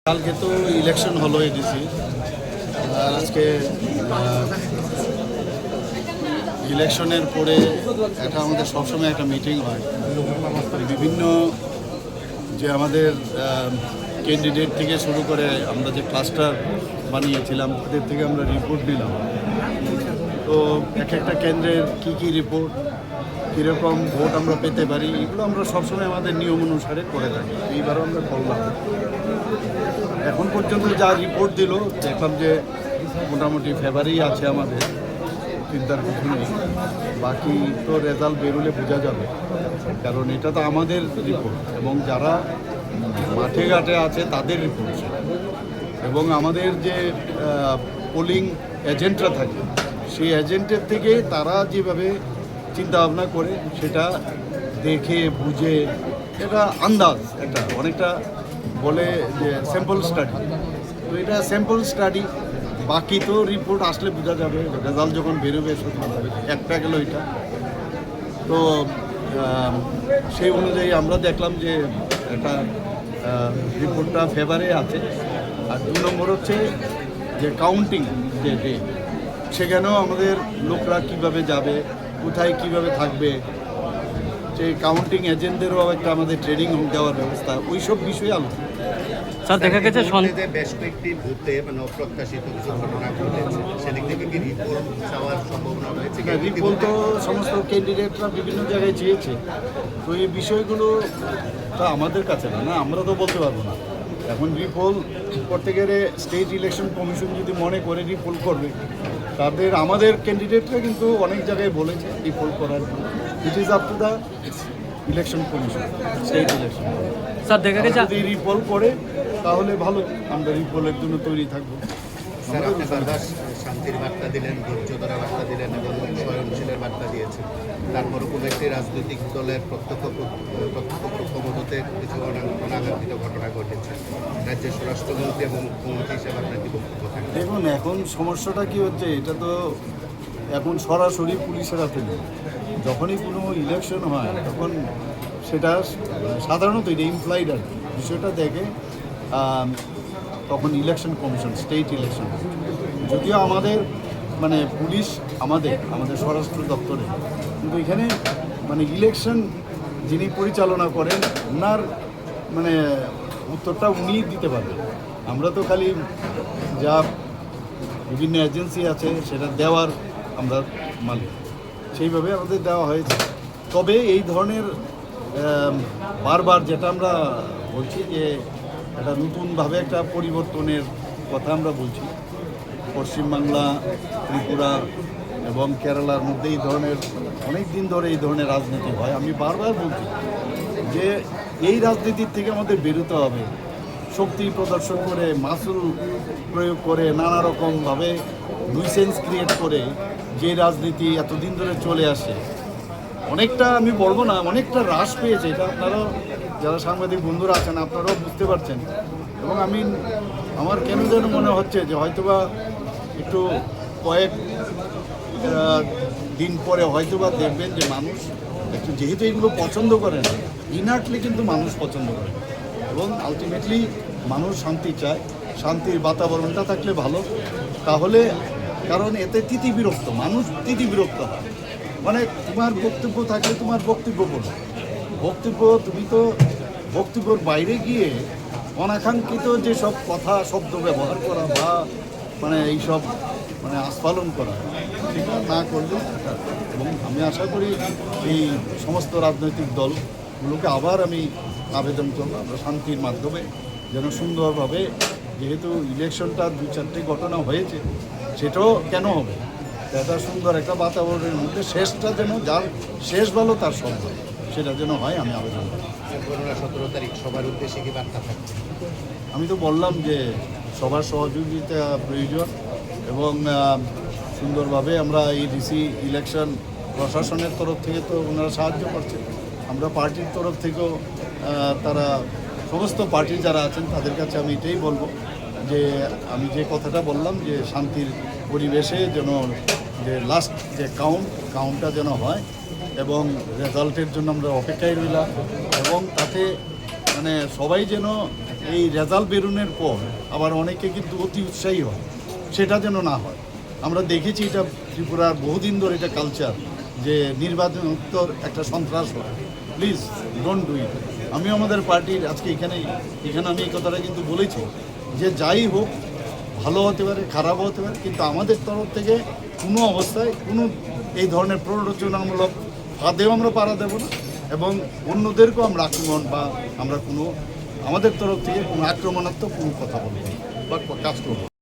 কালকে তো ইলেকশন হলো এডিসি আর আজকে ইলেকশনের পরে এটা আমাদের সবসময় একটা মিটিং হয় বিভিন্ন যে আমাদের ক্যান্ডিডেট থেকে শুরু করে আমরা যে ক্লাস্টার বানিয়েছিলাম তাদের থেকে আমরা রিপোর্ট দিলাম। তো এক একটা কেন্দ্রের কী রিপোর্ট কীরকম ভোট আমরা পেতে পারি এগুলো আমরা সবসময় আমাদের নিয়ম অনুসারে করে থাকি। এইবারও আমরা করলাম। এখন পর্যন্ত যা রিপোর্ট দিল দেখলাম যে মোটামুটি ফেভারেই আছে আমাদের, চিন্তার কিছু নেই। বাকি তো রেজাল্ট বেরোলে বোঝা যাবে, কারণ এটা তো আমাদের রিপোর্ট এবং যারা মাঠে ঘাটে আছে তাদের রিপোর্ট এবং আমাদের যে পোলিং এজেন্টরা থাকে সেই এজেন্টের থেকে তারা যেভাবে চিন্তাভাবনা করে সেটা দেখে বুঝে এটা আন্দাজ একটা অনেকটা বলে যে স্যাম্পল স্টাডি। তো এটা স্যাম্পল স্টাডি, বাকি তো রিপোর্ট আসলে বোঝা যাবে, রেজাল্ট যখন বেরোবে একটা গেল এটা। তো সেই অনুযায়ী আমরা দেখলাম যে এটা রিপোর্টটা ফেভারে আছে। আর 2 নম্বর হচ্ছে যে কাউন্টিং যে ডে, সেখানেও আমাদের লোকরা কিভাবে যাবে, কোথায় কিভাবে থাকবে, সেই কাউন্টিং এজেন্টদেরও একটা আমাদের ট্রেনিং দেওয়ার ব্যবস্থা, ওই সব বিষয়ে আলোচনা। স্যার দেখা গেছে বেশ কয়েকটি বুথে মানে অপ্রত্যাশিত কিছু ঘটনা ঘটেছে, সেদিক থেকে কি রিপোর্ট চাওয়ার সম্ভাবনা রয়েছে? রিপোর্ট তো সমস্ত ক্যান্ডিডেটরা বিভিন্ন জায়গায় চেয়েছে, তো এই বিষয়গুলো তা আমাদের কাছে না, আমরা তো বলতে পারবো না। এখন রিপোর্ট করতে গেলে স্টেট ইলেকশন কমিশন যদি মনে করে রিপোর্ট করবে, তাদের আমাদের ক্যান্ডিডেটরা কিন্তু অনেক জায়গায় বলেছে রিপোর্ট করার, it is up to the election commission, state election. Sir দেখা গেছে যদি রিপোর্ট করে তাহলে ভালো, আমরা রিপোর্টের জন্য তৈরি থাকবো। স্যার আপনি বারবার শান্তির বার্তা দিলেন, ধৈর্য ধরার বার্তা দিলেন এবং সহনশীলের বার্তা দিয়েছেন। তারপরও কোনো একটি রাজনৈতিক দলের প্রত্যক্ষ প্রমোদতে কিছু অনাকাঙ্ক্ষিত ঘটনা ঘটেছে, রাজ্যের স্বরাষ্ট্রমন্ত্রী এবং মুখ্যমন্ত্রী হিসেবে আপনার কি বক্তব্য থাকে? দেখুন, এখন সমস্যাটা কি হচ্ছে, এটা তো এখন সরাসরি পুলিশের হাতে নেই। যখনই কোনো ইলেকশন হয় তখন সেটা সাধারণত এটা ইমপ্লাইড আর কি, বিষয়টা দেখে তখন ইলেকশন কমিশন, স্টেট ইলেকশন। যদিও আমাদের মানে পুলিশ আমাদের স্বরাষ্ট্র দপ্তরে, কিন্তু এখানে মানে ইলেকশন যিনি পরিচালনা করেন ওনার মানে উত্তরটা উনিই দিতে পারবেন। আমরা তো খালি যা বিভিন্ন এজেন্সি আছে সেটা দেওয়ার আমরা মালিক, সেইভাবে আমাদের দেওয়া হয়েছে। তবে এই ধরনের বারবার যেটা আমরা বলছি যে একটা নতুনভাবে একটা পরিবর্তনের কথা আমরা বলছি, পশ্চিমবাংলা, ত্রিপুরা এবং কেরালার মধ্যে এই ধরনের অনেক দিন ধরে এই ধরনের রাজনীতি হয়। আমি বারবার বলছি যে এই রাজনীতির থেকে আমাদের বেরোতে হবে। শক্তি প্রদর্শন করে, মাসুল প্রয়োগ করে, নানা রকমভাবে নিউসেন্স ক্রিয়েট করে যে রাজনীতি এতদিন ধরে চলে আসে, অনেকটা আমি বলবো না, অনেকটা হ্রাস পেয়েছে। এটা আপনারাও যারা সাংবাদিক বন্ধুরা আছেন আপনারাও বুঝতে পারছেন। এবং আমার কেন যেন মনে হচ্ছে যে হয়তোবা একটু কয়েক দিন পরে হয়তোবা দেখবেন যে মানুষ একটু, যেহেতু এগুলো পছন্দ করে না, ইনার্টলি কিন্তু মানুষ পছন্দ করে এবং আলটিমেটলি মানুষ শান্তি চায়। শান্তির বাতাবরণটা থাকলে ভালো, তাহলে কারণ এতে মানুষ বিরক্ত হয়। মানে তোমার বক্তব্য থাকলে তোমার বক্তব্য বলো, তুমি তো বক্তব্যর বাইরে গিয়ে অনাকাঙ্ক্ষিত যেসব কথা শব্দ ব্যবহার করা বা মানে এইসব মানে আস্ফালন করা, সেটা না করলে। এবং আমি আশা করি এই সমস্ত রাজনৈতিক দলগুলোকে আবার আমি আবেদন করবো, আমরা শান্তির মাধ্যমে যেন সুন্দরভাবে, যেহেতু ইলেকশনটা 2-4টে ঘটনা হয়েছে, সেটাও কেন হবে, এটা সুন্দর একটা বাতাবরণের মধ্যে শেষটা যেন, যার শেষ ভালো তার সব ভালো, সেটা যেন হয়, আমি আবেদন করি। 17 তারিখ সবার উদ্দেশ্যে কি বার্তা থাকবে? আমি তো বললাম যে সবার সহযোগিতা প্রয়োজন এবং সুন্দরভাবে আমরা এই ডিসি ইলেকশন প্রশাসনের তরফ থেকে তো ওনারা সাহায্য করছে, আমরা পার্টির তরফ থেকেও তারা সমস্ত পার্টি যারা আছেন তাদের কাছে আমি এটাই বলবো যে আমি যে কথাটা বললাম যে শান্তির পরিবেশে যেন যে লাস্ট যে কাউন্টটা যেন হয় এবং রেজাল্টের জন্য আমরা অপেক্ষায় রইলাম এবং তাতে মানে সবাই যেন এই রেজাল্ট বেরোনোর পর আবার অনেকে কিন্তু অতি উৎসাহী হয়, সেটা যেন না হয়। আমরা দেখেছি এটা ত্রিপুরার বহুদিন ধরে এটা কালচার যে নির্বাচনোত্তর একটা সন্ত্রাস হয়। Please don't do it. আমি আমাদের পার্টির আজকে এখানে আমি এই কথাটা কিন্তু বলেছি যে যাই হোক, ভালো হতে পারে, খারাপ হতে পারে, কিন্তু আমাদের তরফ থেকে কোনো অবস্থায় কোনো এই ধরনের প্ররোচনামূলক ফাঁদেও আমরা পাড়া দেব না, এবং অন্যদেরকেও আমরা আক্রমণ বা আমরা কোনো আমাদের তরফ থেকে কোনো আক্রমণাত্মক কোনো কথা বলবো না বা কাজ করবো না।